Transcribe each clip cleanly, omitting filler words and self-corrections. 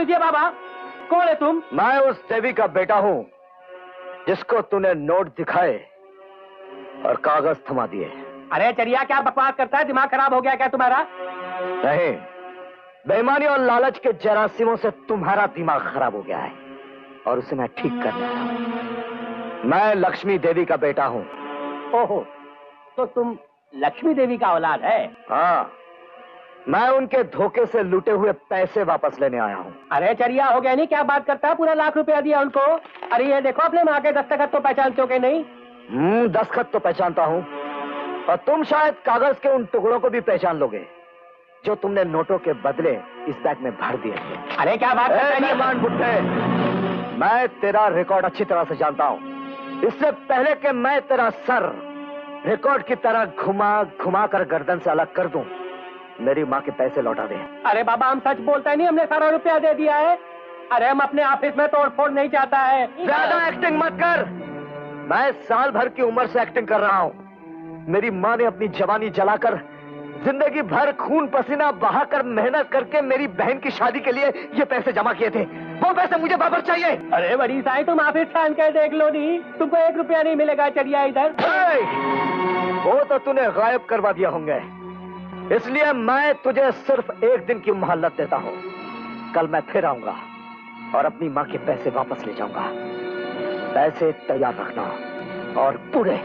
बदतमीजी है बाबा? कौन है तुम? मैं उस देवी का बेटा हूं जिसको तूने नोट दिखाए और कागज थमा दिए। अरे चरिया, क्या बकवास करता है? दिमाग खराब हो गया क्या तुम्हारा? नहीं, बेईमानी और लालच के जरासीमों से तुम्हारा दिमाग खराब हो गया है और उसे मैं ठीक करने आया हूं। मैं लक्ष्मी देवी का बेटा हूं। ओहो, तो तुम लक्ष्मी देवी का औलाद है? हाँ, मैं उनके धोखे से लूटे हुए पैसे वापस लेने आया हूँ। अरे चरिया, हो गया नहीं? क्या बात करता है? पूरा ₹1,00,000 दिया उनको। अरे ये देखो, अपने माँ के दस्तखत तो पहचानते हो कि नहीं? दस्तखत तो पहचानता हूँ, और तुम शायद कागज के उन टुकड़ों को भी पहचान लोगे जो तुमने नोटों के बदले इस बैग में भर दिए थे। अरे क्या बात करते हैं बुड्ढे, मैं तेरा रिकॉर्ड अच्छी तरह से जानता हूँ। इससे पहले कि मैं तेरा सर रिकॉर्ड की तरह घुमा घुमा कर गर्दन से अलग कर दूं, मेरी माँ के पैसे लौटा दे। अरे बाबा, हम सच बोलते नहीं, हमने सारा रुपया दे दिया है। अरे हम अपने ऑफिस में तोड़फोड़ नहीं चाहता है। ज्यादा एक्टिंग मत कर। मैं साल भर की उम्र से एक्टिंग कर रहा हूँ। मेरी माँ ने अपनी जवानी जलाकर, जिंदगी भर खून पसीना बहाकर मेहनत करके मेरी बहन की शादी के लिए ये पैसे जमा किए थे। वो पैसे मुझे वापस चाहिए। अरे बड़ी साईं, तुम ऑफिस छान के देख लो नहीं, तुमको ₹1 नहीं मिलेगा। चलिए इधर। वो तो तूने गायब करवा दिया होंगे, इसलिए मैं तुझे सिर्फ 1 दिन की मोहलत देता हूँ। कल मैं फिर आऊंगा और अपनी माँ के पैसे वापस ले जाऊंगा। पैसे तैयार रखना और पूरे।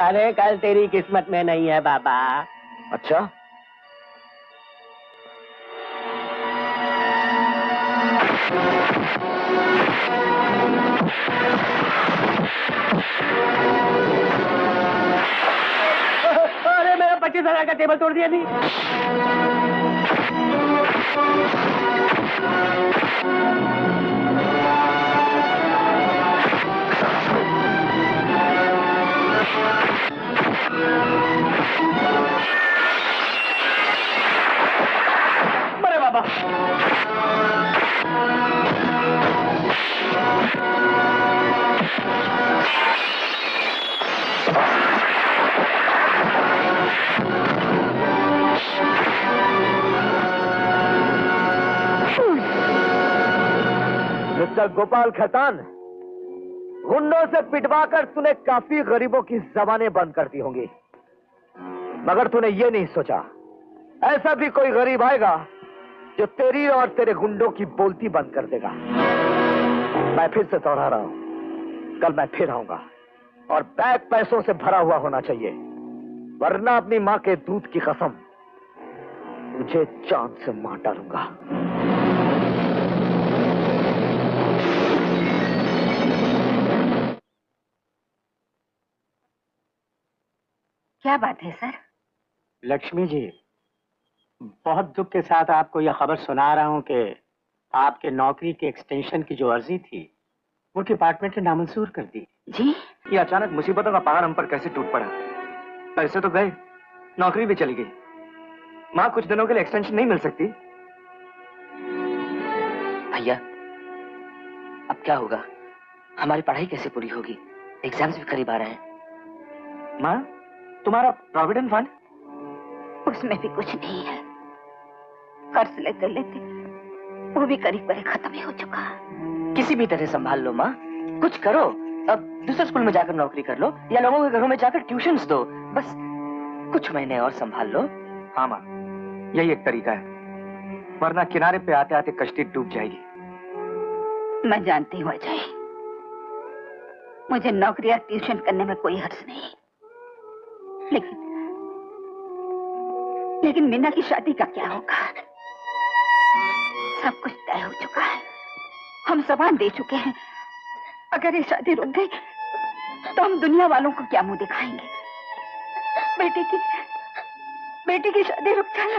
अरे कल तेरी किस्मत में नहीं है बाबा। अच्छा, अरे मेरा 25,000 का टेबल तोड़ दिया नहीं। अरे बाबा, मिस्टर गोपाल खैतान, गुंडों से पिटवाकर तूने काफी गरीबों की जबानें बंद कर दी होंगी, मगर तूने ये नहीं सोचा ऐसा भी कोई गरीब आएगा जो तेरी और तेरे गुंडों की बोलती बंद कर देगा। मैं फिर से दोहरा रहा हूं, कल मैं फिर आऊंगा और बैग पैसों से भरा हुआ होना चाहिए, वरना अपनी मां के दूध की कसम तुझे चांद से मार डालूंगा। क्या बात है सर? लक्ष्मी जी, बहुत दुख के साथ आपको यह खबर सुना रहा हूं कि आपके नौकरी के एक्सटेंशन की जो अर्जी थी वो डिपार्टमेंट ने नामंजूर कर दी। जी? ये अचानक मुसीबतों का पहाड़ हम पर कैसे टूट पड़ा। पैसे तो गए, नौकरी भी चली गई। माँ, कुछ दिनों के लिए एक्सटेंशन नहीं मिल सकती? भैया, अब क्या होगा? हमारी पढ़ाई कैसे पूरी होगी? एग्जाम्स भी करीब आ रहे हैं। माँ, तुम्हारा प्रोविडेंट फंड? उसमें भी कुछ नहीं है। कर्ज लेते लेते वो भी करीब करीब खत्म ही हो चुका। किसी भी तरह संभाल लो माँ, कुछ करो। अब दूसरे स्कूल में जाकर नौकरी कर लो या लोगों के घरों में जाकर ट्यूशन्स दो। बस कुछ महीने और संभाल लो। हाँ माँ, यही एक तरीका है, वरना किनारे पे आते आते कश्ती डूब जाएगी। मैं जानती हूँ अजय, मुझे नौकरी या ट्यूशन करने में कोई हर्ष नहीं, लेकिन मीना की शादी का क्या होगा? सब कुछ तय हो चुका है, हम जबान दे चुके हैं। अगर ये शादी रुक गई तो हम दुनिया वालों को क्या मुंह दिखाएंगे? बेटी की शादी रुक जाए।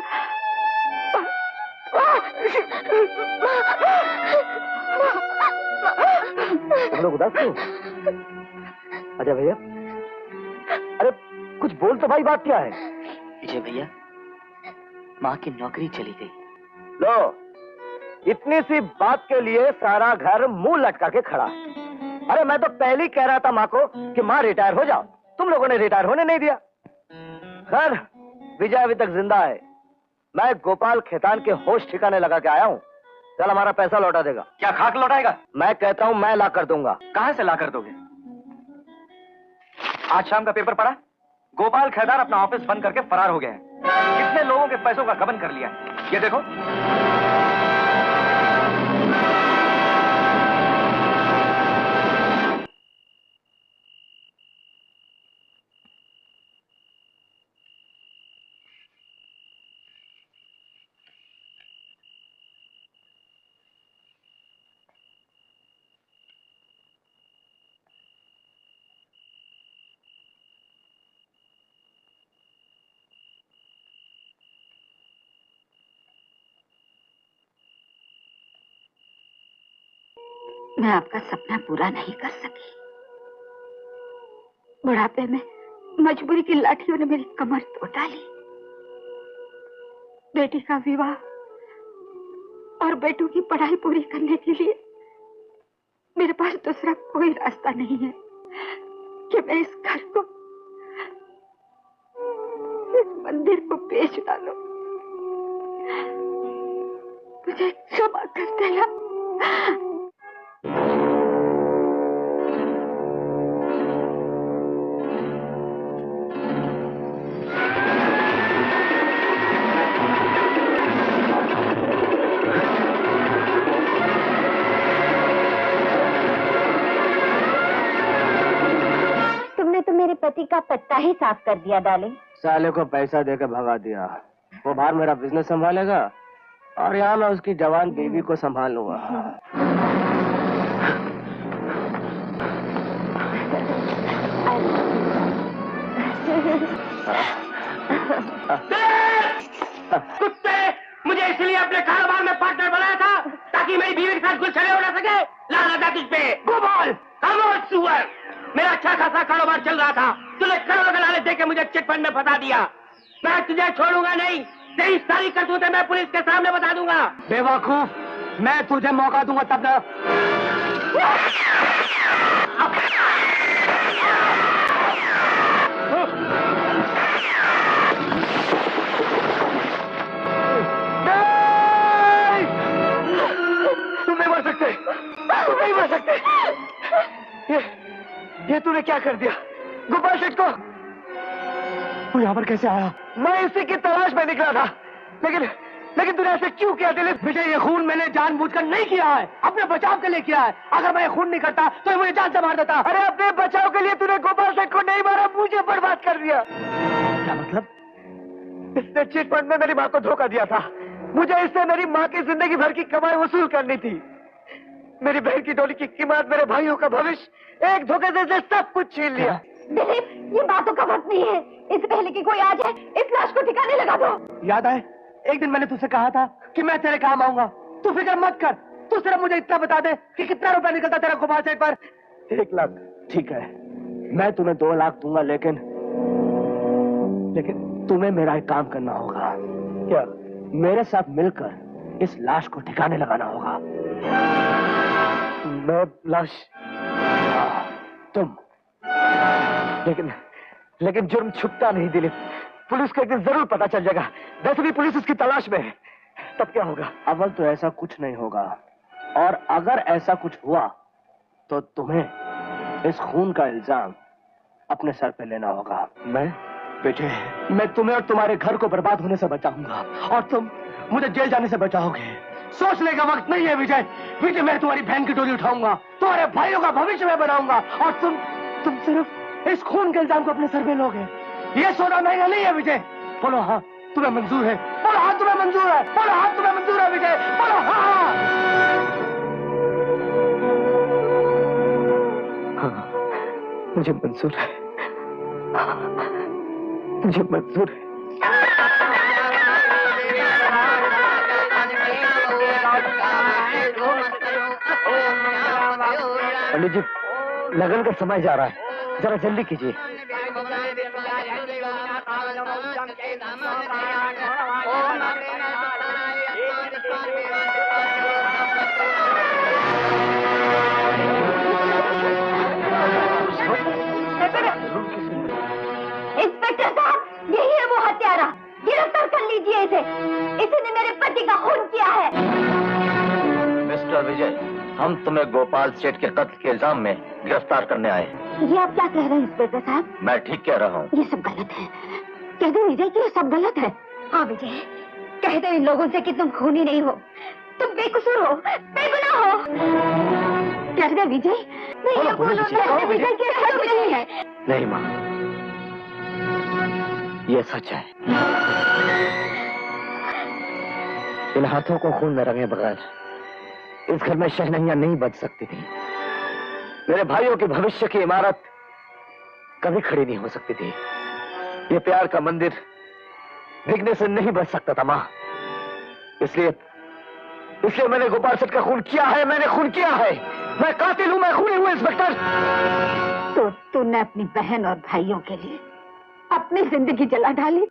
तुम लोग उदास क्यों? अजय भैया, अरे कुछ बोल तो भाई, बात क्या है? विजय भैया, माँ की नौकरी चली गई। लो, इतनी सी बात के लिए सारा घर मुंह लटका के खड़ा है। अरे मैं तो पहले ही कह रहा था माँ को कि माँ रिटायर हो जाओ, तुम लोगों ने रिटायर होने नहीं दिया। खैर, विजय अभी तक जिंदा है। मैं गोपाल खेतान के होश ठिकाने लगा के आया हूँ। चल हमारा पैसा लौटा देगा। क्या खाक लौटाएगा? मैं कहता हूँ मैं ला कर दूंगा। कहां से ला कर दोगे? आज शाम का पेपर पढ़ा? गोपाल खेदार अपना ऑफिस बंद करके फरार हो गए हैं। कितने लोगों के पैसों का गबन कर लिया है। ये देखो। मैं आपका सपना पूरा नहीं कर सकी। बुढ़ापे में मजबूरी की लाठियों ने मेरी कमर तोड़ डाली। बेटी का विवाह और बेटों की पढ़ाई पूरी करने के लिए मेरे पास दूसरा कोई रास्ता नहीं है कि मैं इस घर को, इस मंदिर को बेच डालूं। मुझे क्षमा कर देना। मेरे पति का पत्ता ही साफ कर दिया डार्लिंग। साले को पैसा देकर भगा दिया। वो बाहर मेरा बिजनेस संभालेगा और यहाँ मैं उसकी जवान बीवी को संभाल लूंगा। कुत्ते, मुझे इसलिए अपने कारोबार में पार्टनर बनाया था ताकि मेरी बीवी के साथ गुलछड़े उड़ा सके। लानत है तुझ पे। गोपाल, खामोश सुअर। मेरा अच्छा खासा कारोबार चल रहा था, तूने करोड़ों का लालच देके मुझे चिटफंड में फंसा दिया। मैं तुझे छोड़ूंगा नहीं। तेरी सारी करतूतें मैं पुलिस के सामने बता दूंगा। बेवकूफ, मैं तुझे मौका दूंगा तब ना। तुम नहीं मर सकते, तुम नहीं मर सकते। ये तूने क्या कर दिया? गोपाल शेठ को तू यहाँ पर कैसे आया? मैं इसी की तलाश में निकला था, लेकिन तूने ऐसे क्यों किया दिलीप? विजय, ये खून मैंने जानबूझकर नहीं किया है, अपने बचाव के लिए किया है। अगर मैं ये खून नहीं करता तो ये मुझे जान से मार देता। अरे अपने बचाव के लिए तूने गोपाल शेठ को नहीं मारा, मुझे बर्बाद कर दिया। क्या मतलब? इसने चिट फंड में मेरी माँ को धोखा दिया था। मुझे इससे मेरी माँ की जिंदगी भर की कमाई वसूल करनी थी। मेरी बहन की डोली की कीमत, मेरे भाइयों का भविष्य, एक धोखे से इसने सब कुछ छीन लिया। दिलीप, ये बातों का वक्त नहीं है। इससे पहले कि कोई आ जाए, इस लाश को ठिकाने लगा दो। याद आए एक दिन मैंने तुझसे कहा था कि मैं तेरे काम आऊंगा। तू फिक्र मत कर, तू सिर्फ मुझे इतना बता दे कि कितना रुपया निकलता तेरा गोपाल शेठ पर। 1 लाख। ठीक है, मैं तुम्हें 2 लाख दूंगा, लेकिन तुम्हें मेरा एक काम करना होगा। क्या? मेरे साथ मिलकर इस लाश को ठिकाने लगाना होगा। मैं लाश? तुम। लेकिन जुर्म छुपता नहीं दिलीप। पुलिस को एक दिन जरूर पता चल जाएगा। वैसे भी पुलिस उसकी तलाश में है। तब क्या होगा? अव्वल तो ऐसा कुछ नहीं होगा, और अगर ऐसा कुछ हुआ तो तुम्हें इस खून का इल्जाम अपने सर पे लेना होगा। मैं तुम्हें और तुम्हारे घर को बर्बाद होने से बचाऊंगा, और तुम मुझे जेल जाने से बचाओगे। सोचने का वक्त नहीं है विजय। मैं तुम्हारी बहन की डोली उठाऊंगा, तुम्हारे भाइयों का भविष्य में बनाऊंगा, और तुम सिर्फ इस खून के इल्जाम को अपने सर पे लोगे। ये सोना महंगा नहीं है विजय। बोलो हाँ, तुम्हें मंजूर है? बोलो हाँ, तुम्हें मंजूर है? बोलो हाँ, तुम्हें मंजूर है विजय? बोलो हाँ। मुझे मंजूर है, मुझे मंजूर है। पंडित जी, लगन का समय जा रहा है, जरा जल्दी कीजिए। इंस्पेक्टर साहब, यही है हम तुम्हें गोपाल सेठ के कत्ल के इल्जाम में गिरफ्तार करने आए। ये आप क्या कह रहे हैं इंस्पेक्टर साहब? मैं ठीक कह रहा हूँ। ये सब गलत है। कह दो विजय कि ये सब गलत है। हाँ विजय, कह दो इन लोगों से कि तुम खूनी नहीं हो, तुम बेकसूर हो, बेगुनाह हो। कह दो विजय। नहीं बोलो विजय की हद नहीं है। नहीं माँ, ये सच है। इन हाथों को खून में रंगे बगैर इस घर में शहनाइयां नहीं बच सकती थी। मेरे भाइयों के भविष्य की इमारत कभी खड़ी नहीं हो सकती थी। ये प्यार का मंदिर बिकने से नहीं बच सकता था माँ। इसलिए मैंने गोपाल सेठ का खून किया है। मैंने खून किया है। मैं कातिल हूं, मैं खूनी हूं इंस्पेक्टर। तो तूने अपनी बहन और भाइयों के लिए अपनी जिंदगी जला डाली।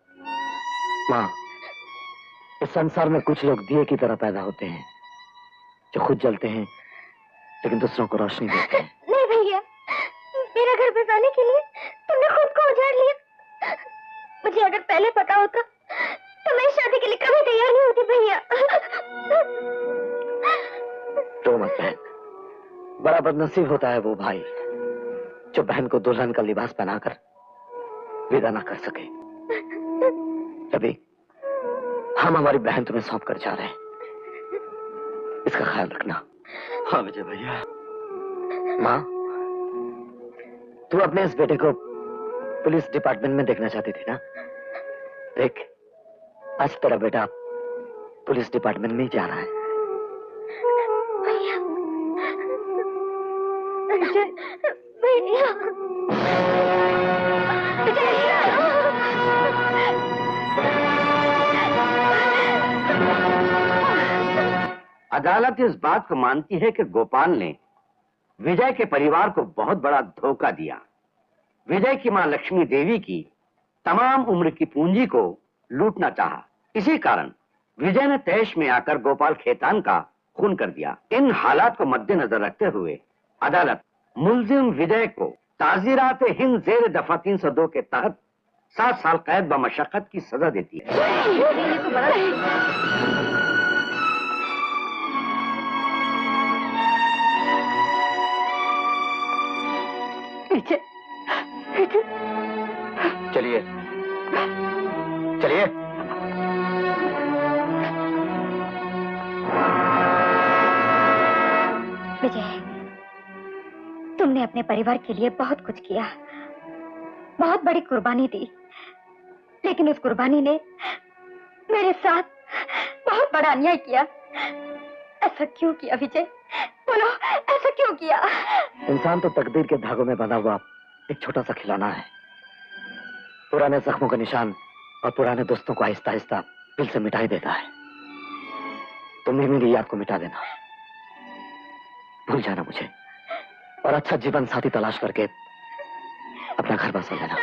माँ, इस संसार में कुछ लोग दिए की तरह पैदा होते हैं जो खुद जलते हैं लेकिन दूसरों को रोशनी देते हैं। नहीं भैया, मेरा घर बसाने के लिए तुमने खुद को उजाड़ लिया। मुझे अगर पहले पता होता तो मैं शादी के लिए कभी तैयार नहीं होती भैया। रो मत बहन। बड़ा बदनसीब होता है वो भाई जो बहन को दुल्हन का लिबास पहनाकर विदा ना कर सके। अभी हम हमारी बहन तुम्हें सौंप कर जा रहे हैं, इसका ख्याल रखना। हाँ विजय भैया। माँ, तू अपने इस बेटे को पुलिस डिपार्टमेंट में देखना चाहती थी ना? देख, आज तेरा बेटा पुलिस डिपार्टमेंट में ही जा रहा है। भैया, भैया, अदालत इस बात को मानती है कि गोपाल ने विजय के परिवार को बहुत बड़ा धोखा दिया। विजय की मां लक्ष्मी देवी की तमाम उम्र की पूंजी को लूटना चाहा। इसी कारण विजय ने तैश में आकर गोपाल खेतान का खून कर दिया। इन हालात को मद्देनजर रखते हुए अदालत मुलजिम विजय को ताज़ीरात हिंद ज़ेर दफा 302 के तहत 7 साल कैद बमशक्कत की सजा देती है। चलिए चलिए। विजय, तुमने अपने परिवार के लिए बहुत कुछ किया, बहुत बड़ी कुर्बानी दी, लेकिन उस कुर्बानी ने मेरे साथ बहुत बड़ा अन्याय किया। ऐसा क्यों किया विजय? बोलो, ऐसा क्यों किया? इंसान तो तकदीर के धागों में बंधा हुआ एक छोटा सा खिलौना है। पुराने जख्मों का निशान और पुराने दोस्तों को आहिस्ता आहिस्ता दिल से मिटाई देता है। तुम भी मेरी याद को मिटा देना, भूल जाना मुझे और अच्छा जीवन साथी तलाश करके अपना घर बसा लेना।